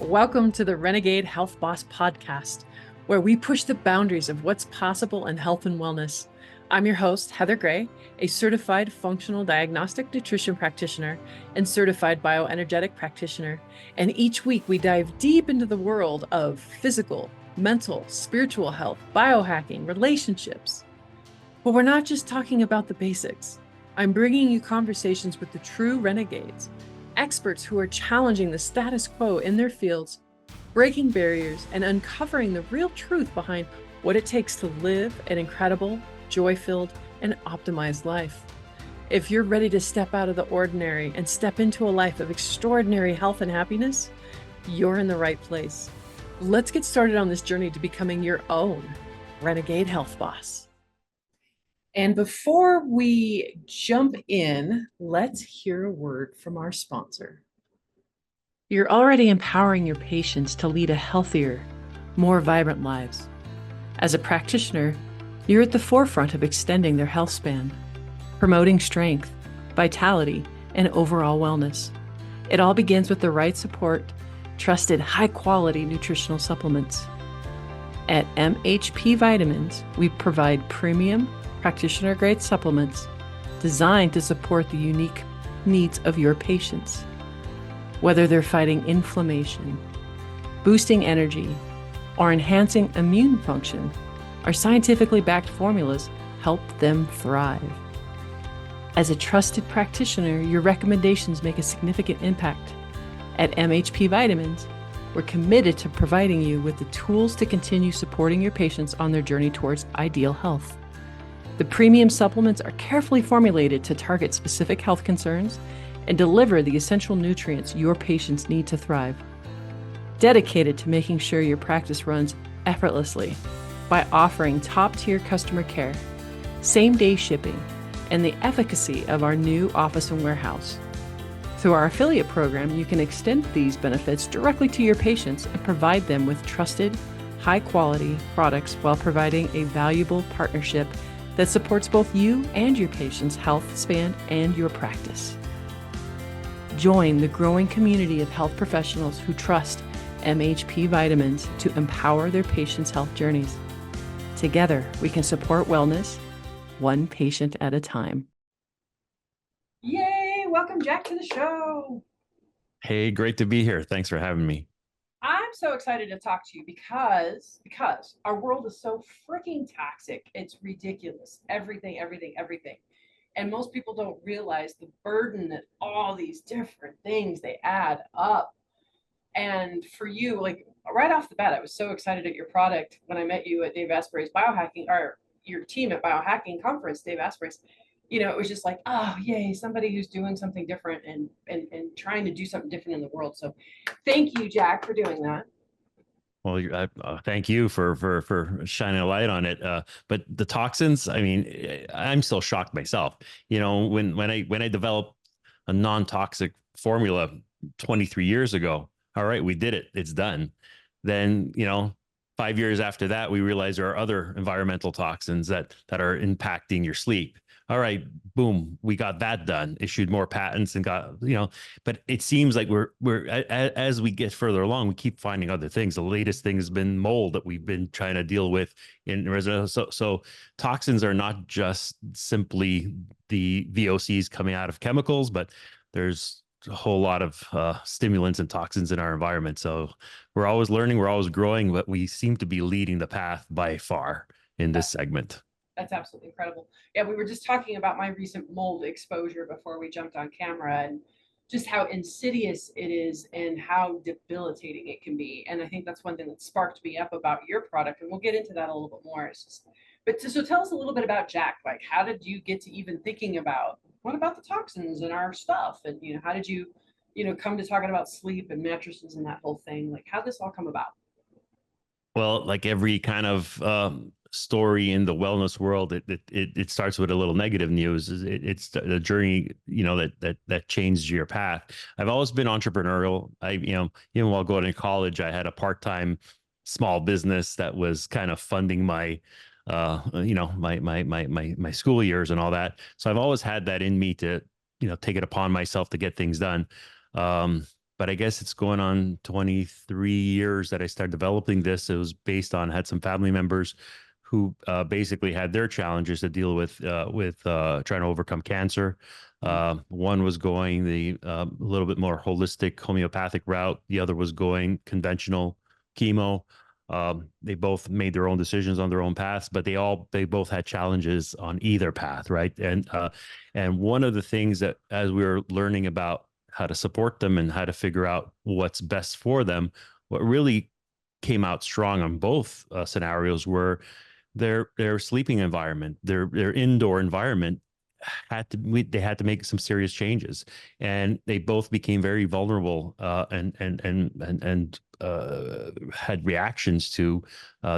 Welcome to the Renegade Health Boss podcast, where we push the boundaries of what's possible in health and wellness. I'm your host, Heather Gray, a certified functional diagnostic nutrition practitioner and certified bioenergetic practitioner. And each week we dive deep into the world of physical, mental, spiritual health, biohacking, relationships. But we're not just talking about the basics. I'm bringing you conversations with the true renegades, experts who are challenging the status quo in their fields, breaking barriers, and uncovering the real truth behind what it takes to live an incredible, joy-filled, and optimized life. If you're ready to step out of the ordinary and step into a life of extraordinary health and happiness, you're in the right place. Let's get started on this journey to becoming your own Renegade Health Boss. And before we jump in, let's hear a word from our sponsor. You're already empowering your patients to lead a healthier, more vibrant lives. As a practitioner, you're at the forefront of extending their health span, promoting strength, vitality, and overall wellness. It all begins with the right support, trusted high-quality nutritional supplements. At MHP Vitamins, we provide premium, practitioner-grade supplements designed to support the unique needs of your patients. Whether they're fighting inflammation, boosting energy, or enhancing immune function, our scientifically backed formulas help them thrive. As a trusted practitioner, your recommendations make a significant impact. At MHP Vitamins, we're committed to providing you with the tools to continue supporting your patients on their journey towards ideal health. The premium supplements are carefully formulated to target specific health concerns and deliver the essential nutrients your patients need to thrive. Dedicated to making sure your practice runs effortlessly by offering top-tier customer care, same-day shipping, and the efficacy of our new office and warehouse. Through our affiliate program, you can extend these benefits directly to your patients and provide them with trusted, high-quality products while providing a valuable partnership that supports both you and your patient's health span and your practice. Join the growing community of health professionals who trust MHP Vitamins to empower their patients' health journeys. Together, we can support wellness, one patient at a time. Yay! Welcome, Jack, to the show. Hey, great to be here. Thanks for having me. I'm so excited to talk to you because our world is so freaking toxic. It's ridiculous. Everything. And most people don't realize the burden that all these different things, they add up. And for you, like right off the bat, I was so excited at your product when I met you at Dave Asprey's biohacking, or your team at biohacking conference, Dave Asprey's. It was just like, oh, yay, somebody who's doing something different and trying to do something different in the world. So thank you, Jack, for doing that. Well, thank you for shining a light on it. But the toxins, I mean, I'm still shocked myself. When I developed a non-toxic formula 23 years ago, all right, we did it. It's done. Then, 5 years after that, we realized there are other environmental toxins that are impacting your sleep. All right, boom, we got that done, issued more patents and got, but it seems like as we get further along, we keep finding other things. The latest thing has been mold that we've been trying to deal with in residential. So toxins are not just simply the VOCs coming out of chemicals, but there's a whole lot of stimulants and toxins in our environment. So we're always learning, we're always growing, but we seem to be leading the path by far in this segment. That's absolutely incredible. Yeah, we were just talking about my recent mold exposure before we jumped on camera and just how insidious it is and how debilitating it can be. And I think that's one thing that sparked me up about your product. And we'll get into that a little bit more. So tell us a little bit about Jack. Like, how did you get to even thinking about what about the toxins in our stuff? And, how did you, come to talking about sleep and mattresses and that whole thing? Like, how did this all come about? Well, like every kind of story in the wellness world, it starts with a little negative news. It's the journey, that changed your path. I've always been entrepreneurial. Even while going to college, I had a part-time small business that was kind of funding my my school years and all that. So I've always had that in me to take it upon myself to get things done. but I guess it's going on 23 years that I started developing this. It was based on, had some family members who basically had their challenges to deal with trying to overcome cancer. One was going the little bit more holistic homeopathic route. The other was going conventional chemo. They both made their own decisions on their own paths, but they both had challenges on either path, right? And one of the things that, as we were learning about how to support them and how to figure out what's best for them, what really came out strong on both scenarios were their sleeping environment, their indoor environment they had to make some serious changes, and they both became very vulnerable and had reactions to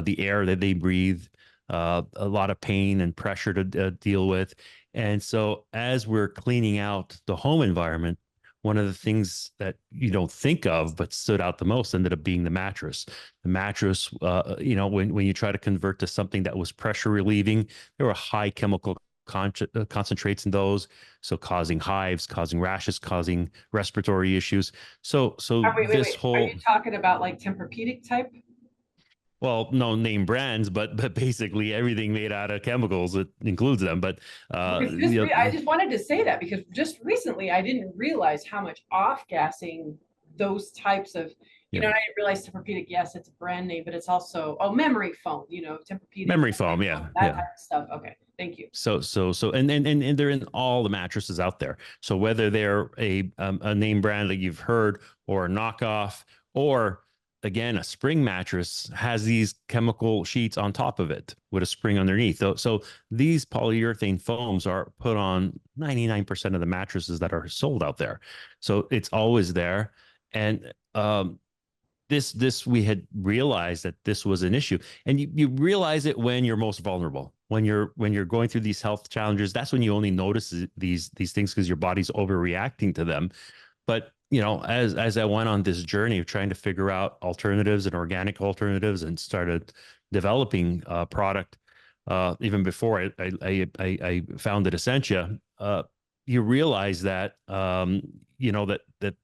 the air that they breathe, a lot of pain and pressure to deal with. And so, as we're cleaning out the home environment, one of the things that you don't think of but stood out the most ended up being the mattress. The mattress, when you try to convert to something that was pressure relieving, there were high chemical concentrates in those, so causing hives, causing rashes, causing respiratory issues. So this Wait. Are you whole, talking about like Tempur-Pedic type? well, no name brands, but basically everything made out of chemicals, it includes them. But I just wanted to say that because just recently I didn't realize how much off-gassing those types of, yeah, I didn't realize Tempur-Pedic, yes, it's a brand name, but it's also, memory foam, Tempur-Pedic, memory foam, yeah, that yeah. type of stuff. Okay, thank you. And they're in all the mattresses out there. So whether they're a name brand that you've heard, or a knockoff, or again a spring mattress has these chemical sheets on top of it with a spring underneath. So these polyurethane foams are put on 99% of the mattresses that are sold out there. So it's always there. And this we had realized that this was an issue, and you realize it when you're most vulnerable, when you're going through these health challenges. That's when you only notice these things because your body's overreacting to them. But as I went on this journey of trying to figure out alternatives and organic alternatives, and started developing a product, even before I founded Essentia, you realize that that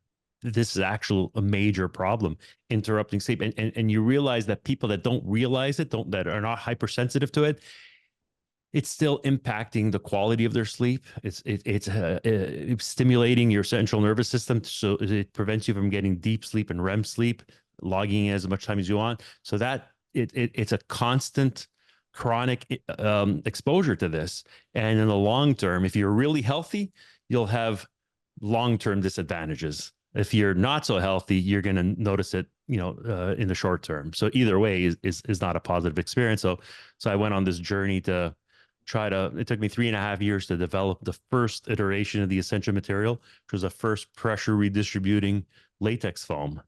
this is actually a major problem, interrupting sleep. And you realize that people that don't realize it, that are not hypersensitive to it, it's still impacting the quality of their sleep. It's stimulating your central nervous system, so it prevents you from getting deep sleep and REM sleep, logging in as much time as you want. So that it's a constant chronic exposure to this. And in the long term, if you're really healthy, you'll have long-term disadvantages. If you're not so healthy, you're going to notice it, in the short term. So either way is not a positive experience. So I went on this journey to it took me 3.5 years to develop the first iteration of the Essentia material, which was the first pressure redistributing latex foam.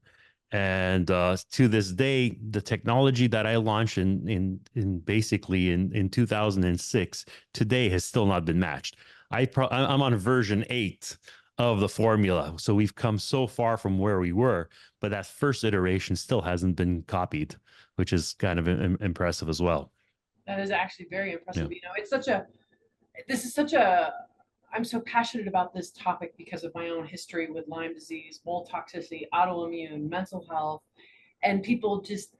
And to this day, the technology that I launched in basically in 2006 today has still not been matched. I'm on version 8 of the formula, so we've come so far from where we were, but that first iteration still hasn't been copied, which is kind of impressive as well. That is actually very Yeah. impressive. I'm so passionate about this topic because of my own history with Lyme disease, mold toxicity, autoimmune, mental health, and people just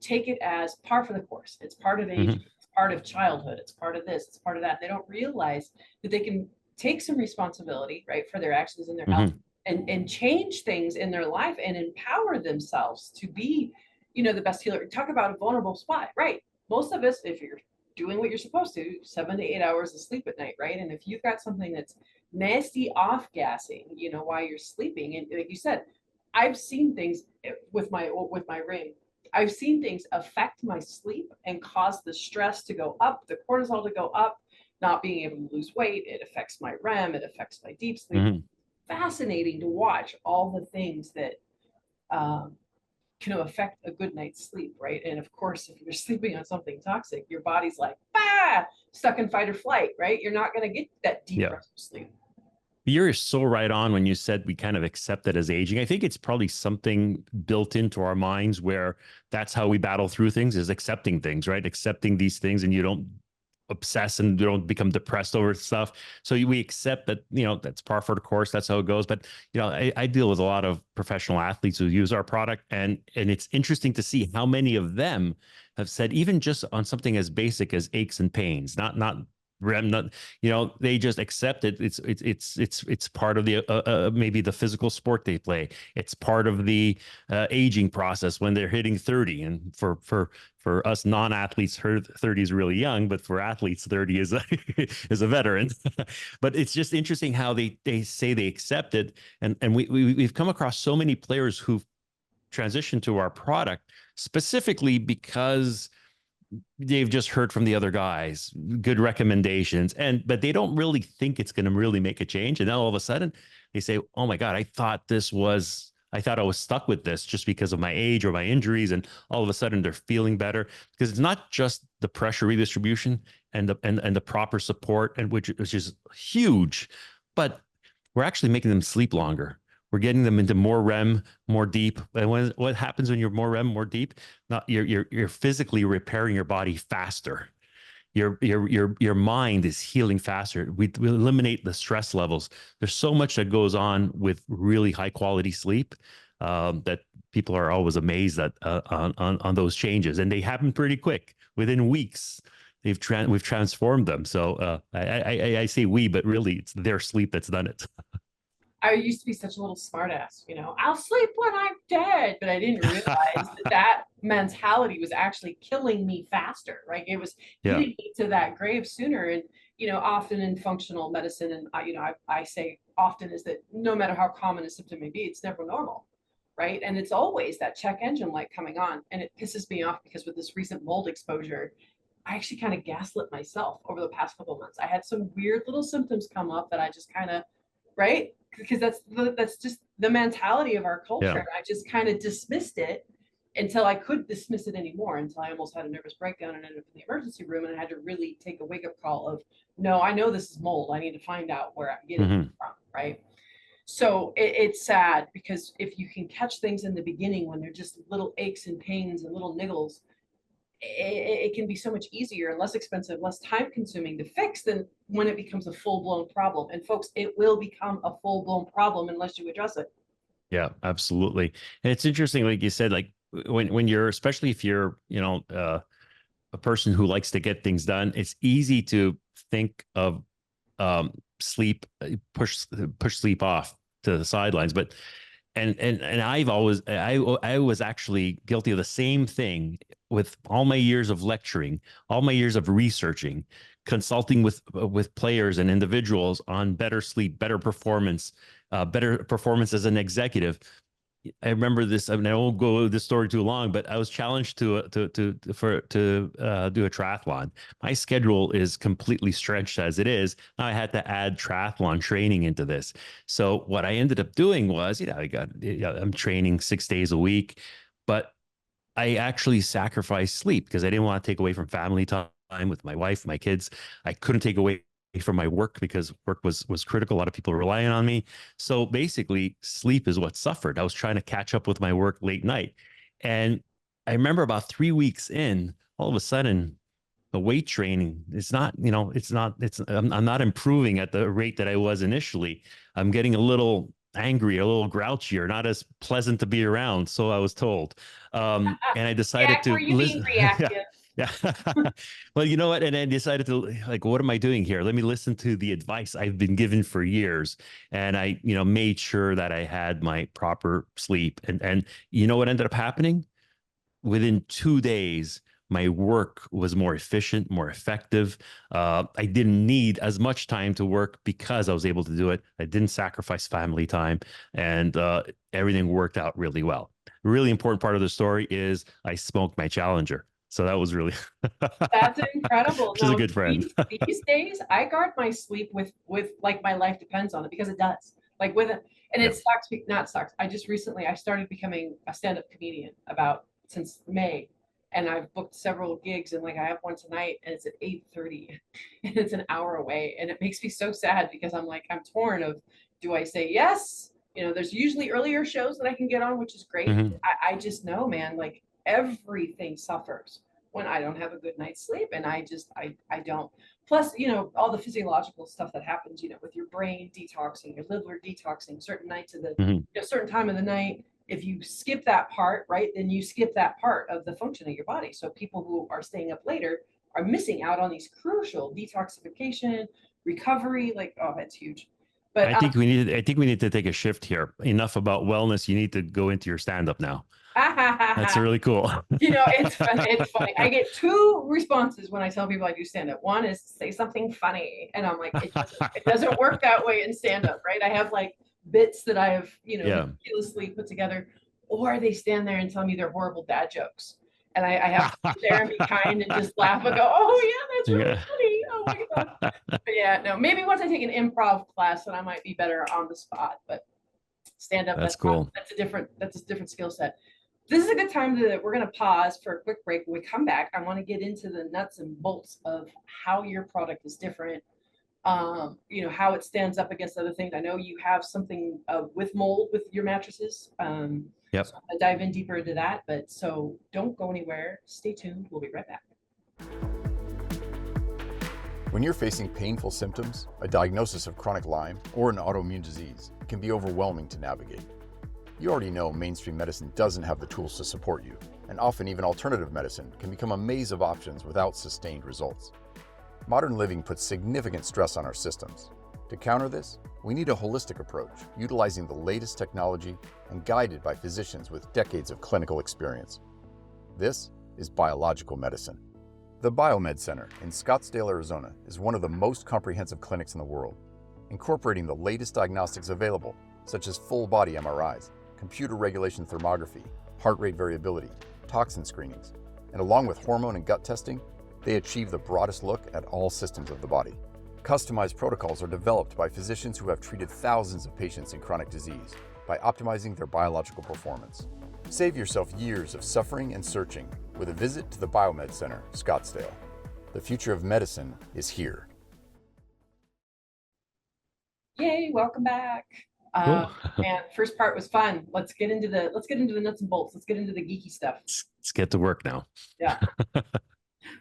take it as par for the course. It's part of aging, it's part of childhood, it's part of this, it's part of that. They don't realize that they can take some responsibility, right, for their actions and their health, and change things in their life and empower themselves to be, the best healer. Talk about a vulnerable spot, right? Most of us, if you're doing what you're supposed to, 7 to 8 hours of sleep at night, right? And if you've got something that's nasty off gassing, while you're sleeping, and like you said, I've seen things with my ring. I've seen things affect my sleep and cause the stress to go up, the cortisol to go up, not being able to lose weight. It affects my REM. It affects my deep sleep. Fascinating to watch all the things that can affect a good night's sleep, right? And of course, if you're sleeping on something toxic, your body's like, stuck in fight or flight, right? You're not going to get that deep restful sleep. You're so right on when you said we kind of accept it as aging. I think it's probably something built into our minds where that's how we battle through things, is accepting things, right? Accepting these things, and you don't obsess and don't become depressed over stuff. So we accept that, that's par for the course. That's how it goes. But, I deal with a lot of professional athletes who use our product, and it's interesting to see how many of them have said, even just on something as basic as aches and pains, not REM, not, they just accept it. It's part of the maybe the physical sport they play. It's part of the aging process when they're hitting 30. And for us non-athletes, 30 is really young, but for athletes, 30 is a is a veteran. But it's just interesting how they say they accept it, and we've come across so many players who've transitioned to our product specifically because they've just heard from the other guys, good recommendations, but they don't really think it's going to really make a change. And then all of a sudden they say, oh my God, I thought I was stuck with this just because of my age or my injuries. And all of a sudden they're feeling better, because it's not just the pressure redistribution and the proper support, and which is huge, but we're actually making them sleep longer. We're getting them into more REM, more deep. And what happens when you're more REM, more deep? Not you're physically repairing your body faster. Your mind is healing faster. We eliminate the stress levels. There's so much that goes on with really high quality sleep, that people are always amazed at on those changes, and they happen pretty quick. Within weeks, we've transformed them. So I say we, but really it's their sleep that's done it. I used to be such a little smartass, I'll sleep when I'm dead, but I didn't realize that mentality was actually killing me faster, right? It was Yeah. getting me to that grave sooner. And, often in functional medicine, and, I say often, is that no matter how common a symptom may be, it's never normal, right? And it's always that check engine light coming on. And it pisses me off because with this recent mold exposure, I actually kind of gaslit myself over the past couple of months. I had some weird little symptoms come up that I just kind of, right? Because that's just the mentality of our culture. Yeah. And I just kind of dismissed it until I couldn't dismiss it anymore, until I almost had a nervous breakdown and ended up in the emergency room. And I had to really take a wake up call of, no, I know this is mold. I need to find out where I'm getting it from, right? So it's sad, because if you can catch things in the beginning when they're just little aches and pains and little niggles, it can be so much easier and less expensive, less time consuming to fix than when it becomes a full blown problem. And folks, it will become a full blown problem unless you address it. Yeah, absolutely. And it's interesting, like you said, like when you're, especially if you're, a person who likes to get things done, it's easy to think of sleep, push sleep off to the sidelines. But and I was actually guilty of the same thing with all my years of lecturing, all my years of researching, consulting with players and individuals on better sleep, better performance as an executive. I remember this. I mean, I won't go this story too long, but I was challenged to do a triathlon. My schedule is completely stretched as it is. Now I had to add triathlon training into this. So what I ended up doing was, I'm training 6 days a week, but I actually sacrificed sleep because I didn't want to take away from family time with my wife, my kids. I couldn't take away from my work because work was critical. A lot of people were relying on me. So basically, sleep is what suffered. I was trying to catch up with my work late night. And I remember about 3 weeks in, all of a sudden, the weight training is not, I'm not improving at the rate that I was initially. I'm getting a little angry, a little grouchier, not as pleasant to be around. So I was told. And I decided Jack, were to you being listen. Yeah. reactive? Yeah. Well, you know what? And I decided to, like, what am I doing here? Let me listen to the advice I've been given for years. And I, made sure that I had my proper sleep. And you know what ended up happening? Within 2 days, my work was more efficient, more effective. I didn't need as much time to work because I was able to do it. I didn't sacrifice family time, and everything worked out really well. A really important part of the story is I smoked my Challenger. So that was really, That's incredible. which is a No, good friend. these days I guard my sleep with like my life depends on it, because it does. Like with it, and Yeah. it sucks, not sucks. I started becoming a stand-up comedian about since May, and I've booked several gigs, and like I have one tonight and it's at 8:30 and it's an hour away, and it makes me so sad because I'm torn of, do I say yes? There's usually earlier shows that I can get on, which is great. Mhm. I just know, man, like everything suffers when I don't have a good night's sleep. And I don't. Plus, all the physiological stuff that happens, with your brain detoxing, your liver detoxing, certain nights of the, certain time of the night. If you skip that part, right, then you skip that part of the function of your body. So people who are staying up later are missing out on these crucial detoxification, recovery. Like, oh, that's huge. But I think we need to take a shift here. Enough about wellness. You need to go into your stand-up now. That's really cool. It's fun. It's funny. I get two responses when I tell people I do stand-up. One is say something funny, and I'm like, it doesn't work that way in stand-up, right? I have like bits that I have, meticulously put together, or they stand there and tell me they're horrible dad jokes, and I have to sit there and be kind and just laugh and go, oh yeah, that's really funny. Oh my god. But yeah, no, maybe once I take an improv class, then I might be better on the spot. But stand-up, that's cool. That's a different skill set. This is a good time we're going to pause for a quick break. When we come back, I want to get into the nuts and bolts of how your product is different, how it stands up against other things. I know you have something with mold with your mattresses. Yep. So I'll dive in deeper into that, but so don't go anywhere. Stay tuned. We'll be right back. When you're facing painful symptoms, a diagnosis of chronic Lyme, or an autoimmune disease, it can be overwhelming to navigate. You already know mainstream medicine doesn't have the tools to support you, and often even alternative medicine can become a maze of options without sustained results. Modern living puts significant stress on our systems. To counter this, we need a holistic approach, utilizing the latest technology and guided by physicians with decades of clinical experience. This is biological medicine. The Biomed Center in Scottsdale, Arizona is one of the most comprehensive clinics in the world, incorporating the latest diagnostics available, such as full-body MRIs, computer regulation thermography, heart rate variability, toxin screenings, and along with hormone and gut testing, they achieve the broadest look at all systems of the body. Customized protocols are developed by physicians who have treated thousands of patients in chronic disease by optimizing their biological performance. Save yourself years of suffering and searching with a visit to the Biomed Center, Scottsdale. The future of medicine is here. Yay, welcome back. Cool. And first part was fun. Let's get into the nuts and bolts. Let's get into the geeky stuff. Let's get to work now. Yeah.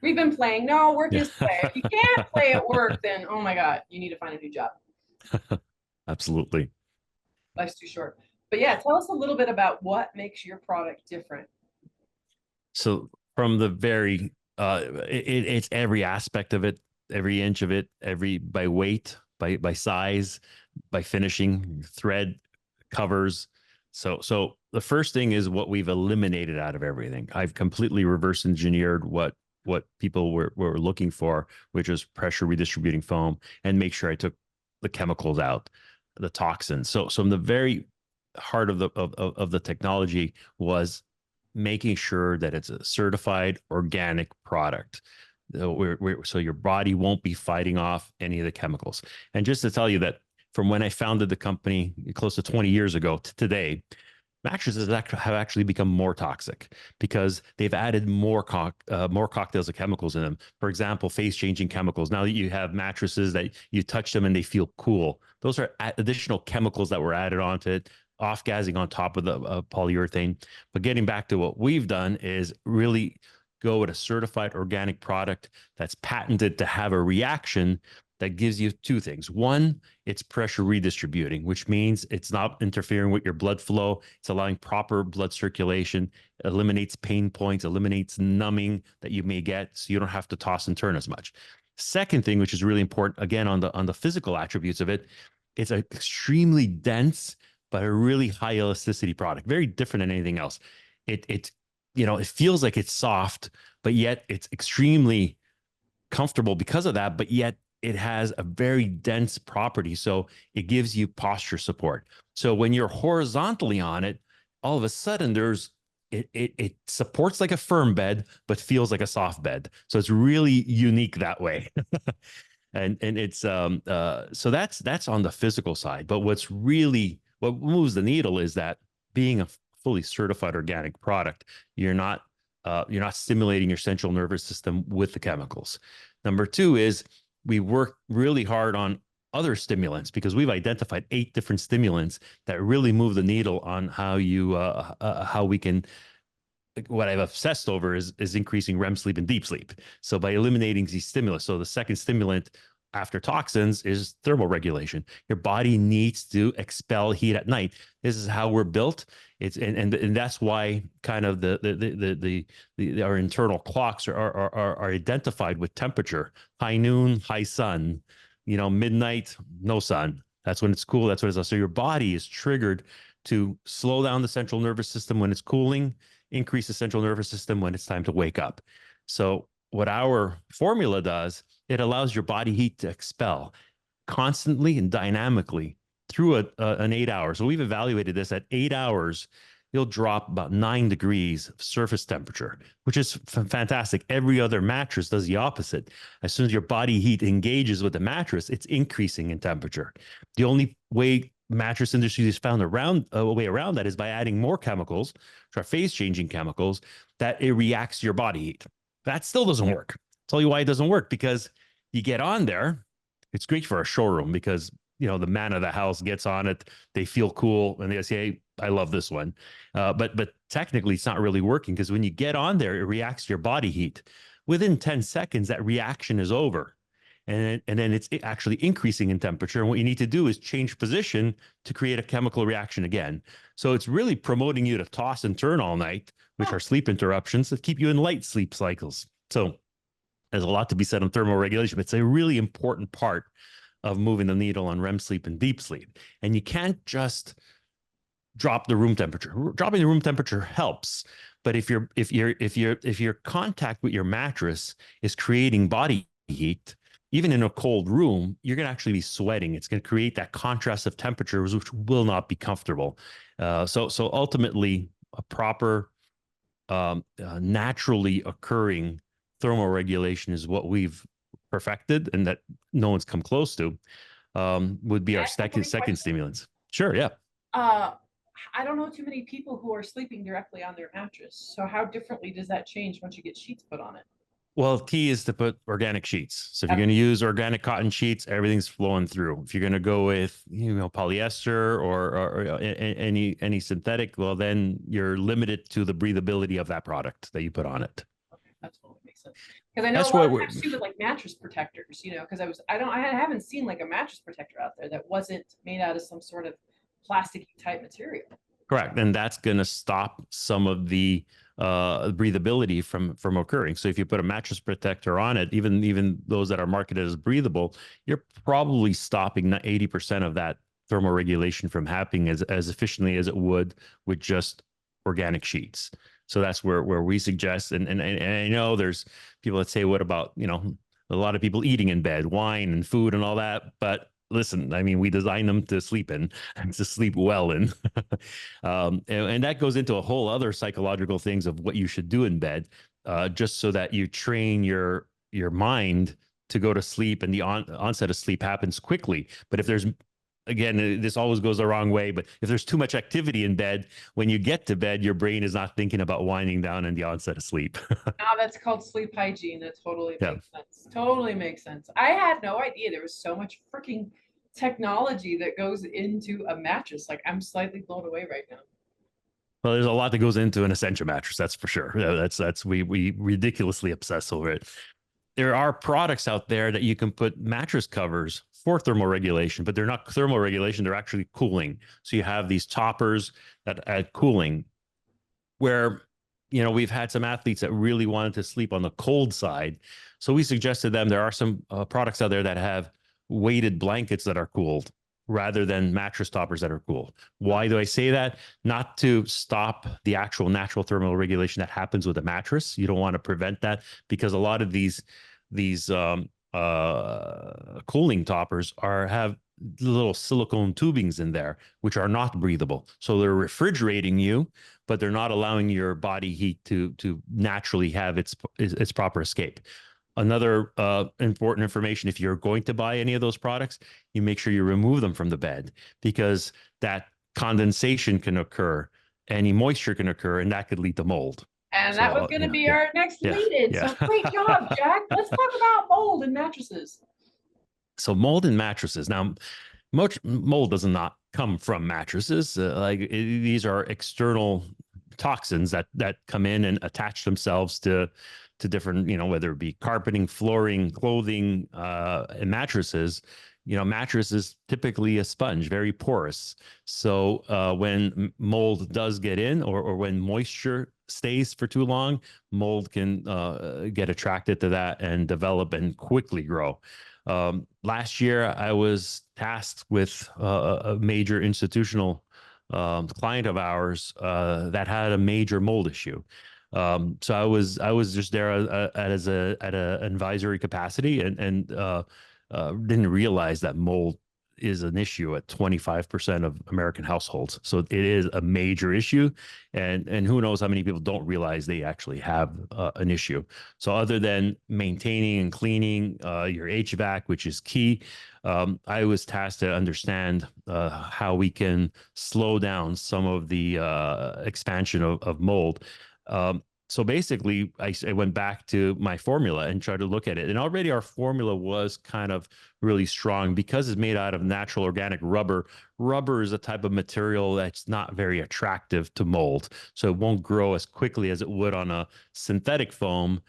We've been playing. No, work is play. If you can't play at work, then oh my God, you need to find a new job. Absolutely. Life's too short. But yeah, tell us a little bit about what makes your product different. So from the very, it's every aspect of it, every inch of it, by weight, by size, by finishing, thread, covers. So the first thing is what we've eliminated out of everything. I've completely reverse engineered what people were looking for, which was pressure redistributing foam, and make sure I took the chemicals out, the toxins. So in the very heart of the technology was making sure that it's a certified organic product. So your body won't be fighting off any of the chemicals. And just to tell you that from when I founded the company close to 20 years ago to today, mattresses have actually become more toxic because they've added more cocktails of chemicals in them. For example, phase-changing chemicals. Now that you have mattresses that you touch them and they feel cool, those are additional chemicals that were added onto it, off-gassing on top of the polyurethane. But getting back to what we've done is really go with a certified organic product that's patented to have a reaction that gives you two things. One, it's pressure redistributing, which means it's not interfering with your blood flow. It's allowing proper blood circulation, eliminates pain points, eliminates numbing that you may get, so you don't have to toss and turn as much. Second thing, which is really important, again, on the physical attributes of it, it's an extremely dense, but a really high elasticity product, very different than anything else. It feels like it's soft, but yet it's extremely comfortable because of that, but yet it has a very dense property. So it gives you posture support. So when you're horizontally on it, all of a sudden it supports like a firm bed, but feels like a soft bed. So it's really unique that way. and it's so that's on the physical side. But what moves the needle is that being a fully certified organic product, you're not stimulating your central nervous system with the chemicals. Number two is we work really hard on other stimulants because we've identified 8 different stimulants that really move the needle on how we can what I've obsessed over is increasing REM sleep and deep sleep. So by eliminating these stimulus, so the second stimulant after toxins is thermoregulation. Your body needs to expel heat at night. This is how we're built. It's and that's why kind of our internal clocks are identified with temperature. High noon, high sun. Midnight, no sun. That's when it's cool. That's what it's. So your body is triggered to slow down the central nervous system when it's cooling, increase the central nervous system when it's time to wake up. So what our formula does, it allows your body heat to expel constantly and dynamically through an 8 hours. So we've evaluated this at 8 hours. You'll drop about 9 degrees of surface temperature, which is fantastic. Every other mattress does the opposite. As soon as your body heat engages with the mattress, it's increasing in temperature. The only way mattress industry has found a way around that is by adding more chemicals, which are phase-changing chemicals, that it reacts to your body heat. That still doesn't work. I'll tell you why it doesn't work, because you get on there. It's great for a showroom because, the man of the house gets on it. They feel cool and they say, hey, I love this one. But technically, it's not really working, because when you get on there, it reacts to your body heat. Within 10 seconds, that reaction is over. And then it's actually increasing in temperature. And what you need to do is change position to create a chemical reaction again. So it's really promoting you to toss and turn all night, which are sleep interruptions that keep you in light sleep cycles. So there's a lot to be said on thermoregulation, but it's a really important part of moving the needle on REM sleep and deep sleep. And you can't just drop the room temperature. Dropping the room temperature helps, but if your contact with your mattress is creating body heat, even in a cold room, you're going to actually be sweating. It's going to create that contrast of temperatures, which will not be comfortable. So ultimately, a proper, naturally occurring thermoregulation is what we've perfected, and that no one's come close to. Would be our second stimulants. Sure, yeah. I don't know too many people who are sleeping directly on their mattress. So how differently does that change once you get sheets put on it? Well, key is to put organic sheets. So if you're going to use organic cotton sheets, everything's flowing through. If you're going to go with, polyester or any synthetic, well, then you're limited to the breathability of that product that you put on it. Okay, that totally makes sense. Because I know a lot of times too with like mattress protectors, because I haven't seen like a mattress protector out there that wasn't made out of some sort of plasticky type material. Correct. And that's going to stop some of the breathability from occurring. So if you put a mattress protector on it, even those that are marketed as breathable, you're probably stopping 80% of that thermoregulation from happening as efficiently as it would with just organic sheets. So that's where we suggest, and I know there's people that say, what about, a lot of people eating in bed, wine and food and all that, but listen, I mean, we design them to sleep in and to sleep well in. And that goes into a whole other psychological things of what you should do in bed, just so that you train your mind to go to sleep, and the onset of sleep happens quickly. But if there's, again, this always goes the wrong way, but if there's too much activity in bed, when you get to bed, your brain is not thinking about winding down and the onset of sleep. That's called sleep hygiene. That totally makes sense. Totally makes sense. I had no idea there was so much freaking technology that goes into a mattress. Like, I'm slightly blown away right now. Well, there's a lot that goes into an Essentia mattress, that's for sure. We ridiculously obsess over it. There are products out there that you can put mattress covers for thermoregulation, but they're not thermoregulation, they're actually cooling. So you have these toppers that add cooling, where, we've had some athletes that really wanted to sleep on the cold side. So we suggested them, there are some products out there that have weighted blankets that are cooled rather than mattress toppers that are cooled. Why do I say that? Not to stop the actual natural thermal regulation that happens with a mattress. You don't want to prevent that, because a lot of these cooling toppers have little silicone tubings in there, which are not breathable. So they're refrigerating you, but they're not allowing your body heat to naturally have its proper escape. Another important information, if you're going to buy any of those products, you make sure you remove them from the bed, because that condensation can occur, any moisture can occur, and that could lead to mold. And that was going to be our next lead-in. So great job, Jack. Let's talk about mold in mattresses. So mold in mattresses. Now, mold does not come from mattresses. These are external toxins that come in and attach themselves to different, whether it be carpeting, flooring, clothing, and mattresses. Mattress is typically a sponge, very porous. So when mold does get in, or when moisture stays for too long, mold can get attracted to that and develop and quickly grow. Last year, I was tasked with a major institutional client of ours that had a major mold issue. So I was just there as an advisory capacity, and didn't realize that mold is an issue at 25% of American households. So it is a major issue, and who knows how many people don't realize they actually have an issue. So other than maintaining and cleaning your HVAC, which is key, I was tasked to understand how we can slow down some of the expansion of mold. So basically, I went back to my formula and tried to look at it. And already our formula was kind of really strong because it's made out of natural organic rubber. Rubber is a type of material that's not very attractive to mold. So it won't grow as quickly as it would on a synthetic foam,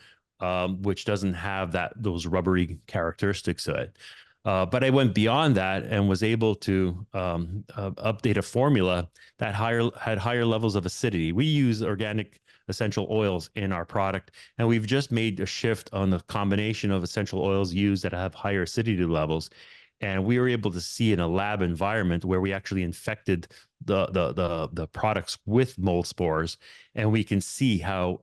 which doesn't have those rubbery characteristics to it. But I went beyond that and was able to update a formula that had higher levels of acidity. We use organic essential oils in our product, and we've just made a shift on the combination of essential oils used that have higher acidity levels. And we were able to see in a lab environment where we actually infected the products with mold spores, and we can see how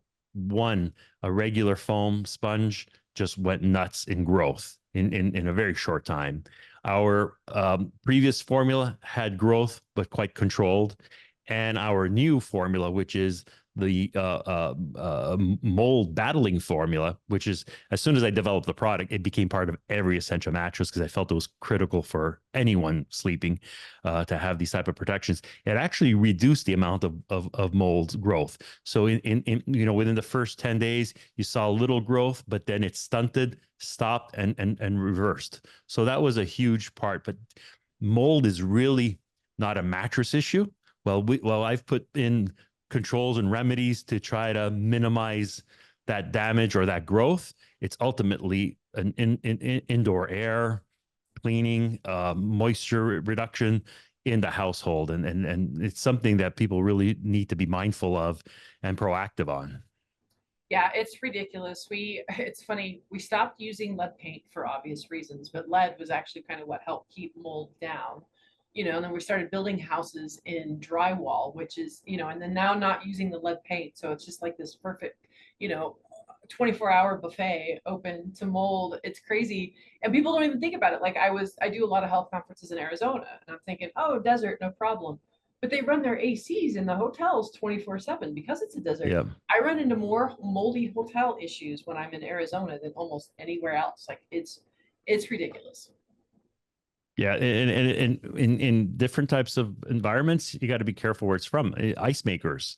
a regular foam sponge just went nuts in growth in a very short time. Our previous formula had growth, but quite controlled. And our new formula, which is the mold battling formula, which is, as soon as I developed the product, it became part of every essential mattress because I felt it was critical for anyone sleeping to have these type of protections. It actually reduced the amount of mold growth. So in within the first 10 days, you saw a little growth, but then it stunted, stopped, and reversed. So that was a huge part. But mold is really not a mattress issue. Well, I've put in controls and remedies to try to minimize that damage or that growth. It's ultimately an indoor air cleaning, moisture reduction in the household, and it's something that people really need to be mindful of and proactive on. Yeah, it's ridiculous. It's funny, we stopped using lead paint for obvious reasons, but lead was actually kind of what helped keep mold down. And then we started building houses in drywall, which is, and then now not using the lead paint. So it's just like this perfect, 24-hour buffet open to mold. It's crazy. And people don't even think about it. Like I do a lot of health conferences in Arizona, and I'm thinking, oh, desert, no problem. But they run their ACs in the hotels 24/7 because it's a desert. Yeah. I run into more moldy hotel issues when I'm in Arizona than almost anywhere else. Like it's ridiculous. Yeah, and in different types of environments, you got to be careful where it's from. Ice makers,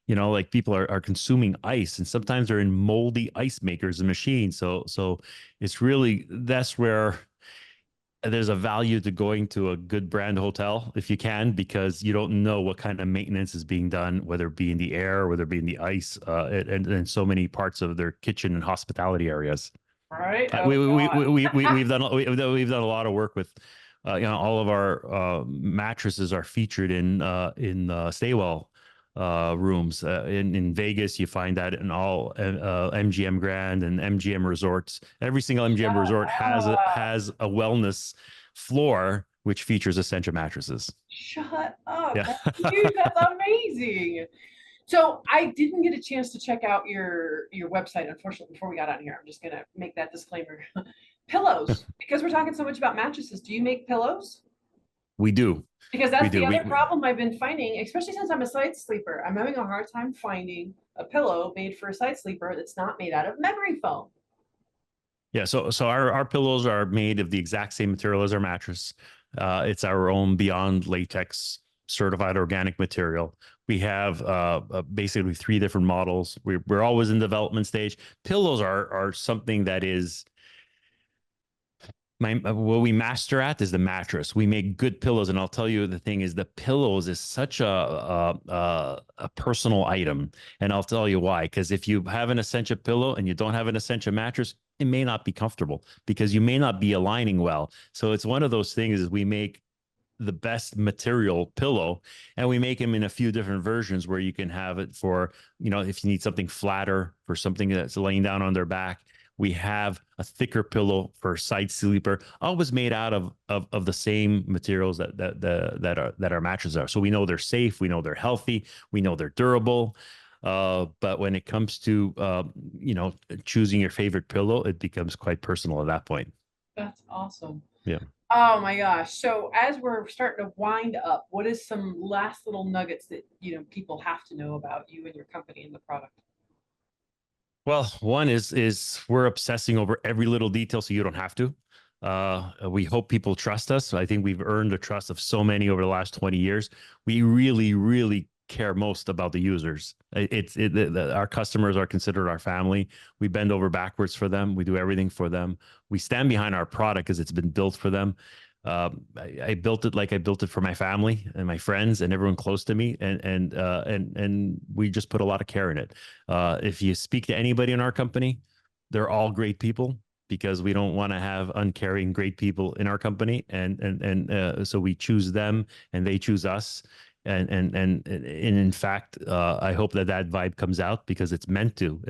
like people are consuming ice, and sometimes they're in moldy ice makers and machines. So that's where there's a value to going to a good brand hotel if you can, because you don't know what kind of maintenance is being done, whether it be in the air, whether it be in the ice, and so many parts of their kitchen and hospitality areas. Right. We've done a lot of work with, all of our mattresses are featured in Staywell rooms in Vegas. You find that in all MGM Grand and MGM resorts. Every single MGM resort has a wellness floor which features essential mattresses. Shut up! Yeah. That's amazing. So I didn't get a chance to check out your website, unfortunately, before we got on here. I'm just gonna make that disclaimer. Pillows, because we're talking so much about mattresses. Do you make pillows? We do. Because that's the other problem I've been finding, especially since I'm a side sleeper. I'm having a hard time finding a pillow made for a side sleeper that's not made out of memory foam. Yeah, so our pillows are made of the exact same material as our mattress. It's our own Beyond Latex certified organic material. We have basically 3 different models. We're always in development stage. Pillows are something that is What we master at is the mattress. We make good pillows, and I'll tell you the thing is the pillows is such a personal item, and I'll tell you why. Because if you have an Essentia pillow and you don't have an Essentia mattress, it may not be comfortable because you may not be aligning well. So it's one of those things is we make the best material pillow, and we make them in a few different versions where you can have it for, if you need something flatter, for something that's laying down on their back. We have a thicker pillow for side sleeper, always made out of the same materials that our mattresses are. So we know they're safe, we know they're healthy, we know they're durable. But when it comes to choosing your favorite pillow, it becomes quite personal at that point. That's awesome. Yeah. Oh my gosh. So as we're starting to wind up, what is some last little nuggets that, people have to know about you and your company and the product? Well, one is we're obsessing over every little detail so you don't have to. We hope people trust us. I think we've earned the trust of so many over the last 20 years. We really, really care most about the users. Our customers are considered our family. We bend over backwards for them. We do everything for them. We stand behind our product because it's been built for them. I built it like I built it for my family and my friends and everyone close to me, and we just put a lot of care in it. If you speak to anybody in our company, they're all great people, because we don't want to have uncaring great people in our company, and so we choose them and they choose us. And in fact, I hope that vibe comes out, because it's meant to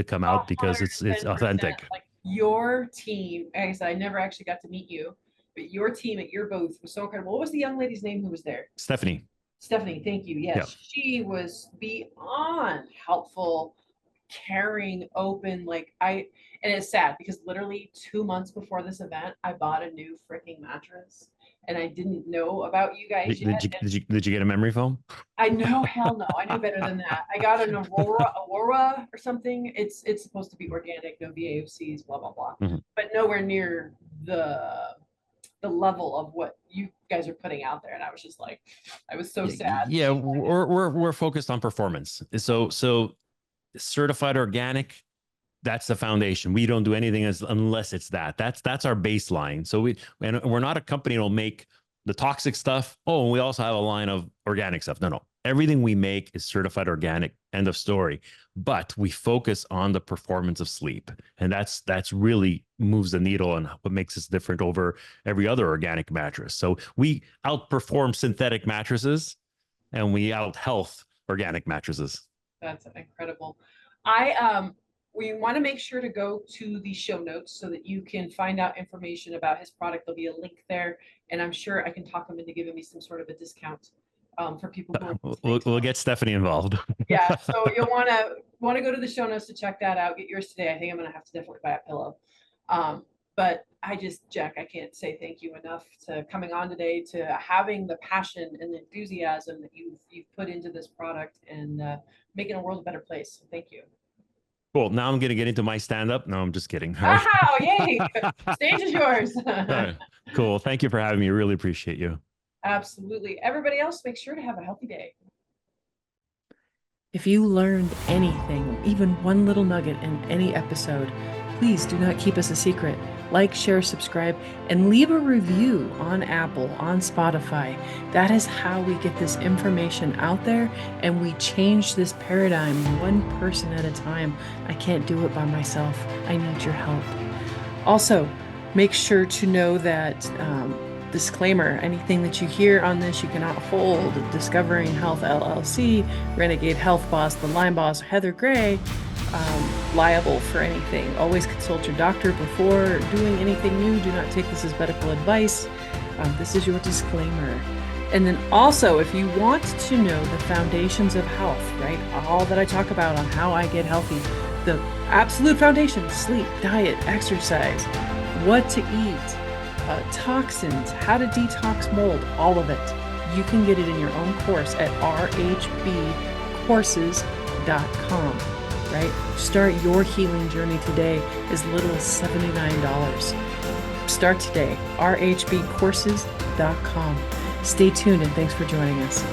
come out, because it's authentic. Like your team, like I said, I never actually got to meet you, but your team at your booth was so incredible. What was the young lady's name who was there? Stephanie, thank you. Yes, yeah. She was beyond helpful, caring, open. And it's sad because literally 2 months before this event, I bought a new freaking mattress, and I didn't know about you guys yet. Did you get a memory foam? I know, hell no. I knew better than that. I got an Aurora or something. It's supposed to be organic, no VAOCs, blah blah blah, but nowhere near the level of what you guys are putting out there. And I was just like, I was so sad. Yeah, we're focused on performance. So certified organic, that's the foundation. We don't do anything unless it's that's our baseline. So we're not a company that'll make the toxic stuff. Oh, and we also have a line of organic stuff. No. Everything we make is certified organic, end of story. But we focus on the performance of sleep. And that's really moves the needle and what makes us different over every other organic mattress. So we outperform synthetic mattresses, and we out-health organic mattresses. That's incredible. We want to make sure to go to the show notes so that you can find out information about his product. There'll be a link there, and I'm sure I can talk him into giving me some sort of a discount for people who we'll get Stephanie involved. Yeah, so you'll want to go to the show notes to check that out. Get yours today. I think I'm going to have to definitely buy a pillow. But Jack, I can't say thank you enough to coming on today, to having the passion and the enthusiasm that you've put into this product, and making a world a better place. So thank you. Cool. Now I'm going to get into my stand-up. No, I'm just kidding. Wow, yay. Stage is yours. All right. Cool. Thank you for having me. Really appreciate you. Absolutely. Everybody else, make sure to have a healthy day. If you learned anything, even one little nugget in any episode, please do not keep us a secret. Like, share, subscribe, and leave a review on Apple, on Spotify. That is how we get this information out there, and we change this paradigm one person at a time. I can't do it by myself. I need your help. Also, make sure to know that disclaimer, anything that you hear on this, you cannot hold Discovering Health LLC, Renegade Health Boss, The Line Boss, Heather Gray, liable for anything. Always consult your doctor before doing anything new. Do not take this as medical advice. This is your disclaimer. And then also, if you want to know the foundations of health, right? All that I talk about on how I get healthy, the absolute foundation: sleep, diet, exercise, what to eat, toxins, how to detox mold, all of it. You can get it in your own course at rhbcourses.com. Right? Start your healing journey today, as little as $79. Start today, rhbcourses.com. Stay tuned, and thanks for joining us.